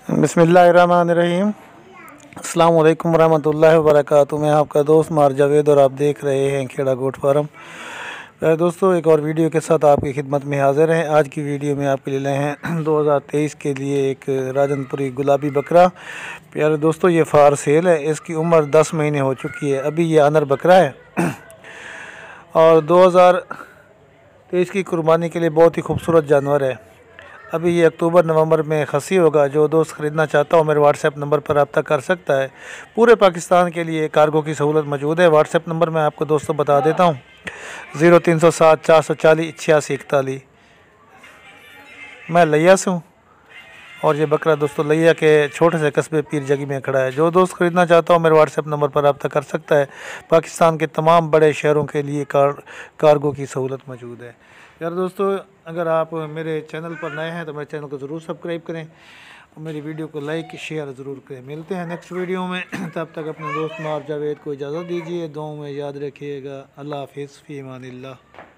बिस्मिल्लाहिर्रहमानिर्रहीम। अस्सलाम वालेकुम रहमतुल्लाहि व बरकातुहू। मैं आपका दोस्त मार जावेद और आप देख रहे हैं खेड़ा गोट फार्म। दोस्तों, एक और वीडियो के साथ आपकी खिदमत में हाज़िर हैं। आज की वीडियो में आपके लिए लाए हैं 2023 के लिए एक राजनपुरी गुलाबी बकरा। प्यारे दोस्तों, ये फार सेल है। इसकी उम्र 10 महीने हो चुकी है। अभी ये अनर बकरा है और 2023 की कुर्बानी के लिए बहुत ही खूबसूरत जानवर है। अभी ये अक्टूबर नवंबर में खसी होगा। जो दोस्त ख़रीदना चाहता हो मेरे व्हाट्सएप नंबर पर रब्ता कर सकता है। पूरे पाकिस्तान के लिए कार्गो की सहूलत मौजूद है। व्हाट्सएप नंबर मैं आपको दोस्तों बता देता हूँ, 0307 440 8641। मैं लिया से हूँ और ये बकरा दोस्तों लिया के छोटे से कस्बे पीर जगी में खड़ा है। जो दोस्त ख़रीदना चाहता हो मेरे व्हाट्सएप नंबर पर रब्ता कर सकता है। पाकिस्तान के तमाम बड़े शहरों के लिए कार्गो की सहूलत मौजूद है। यार दोस्तों, अगर आप मेरे चैनल पर नए हैं तो मेरे चैनल को ज़रूर सब्सक्राइब करें और मेरी वीडियो को लाइक शेयर ज़रूर करें। मिलते हैं नेक्स्ट वीडियो में। तब तक अपने दोस्त मार जावेद को इजाज़त दीजिए। दुआओं में याद रखिएगा। अल्लाह हाफ़िज़, फ़ी अमानिल्लाह।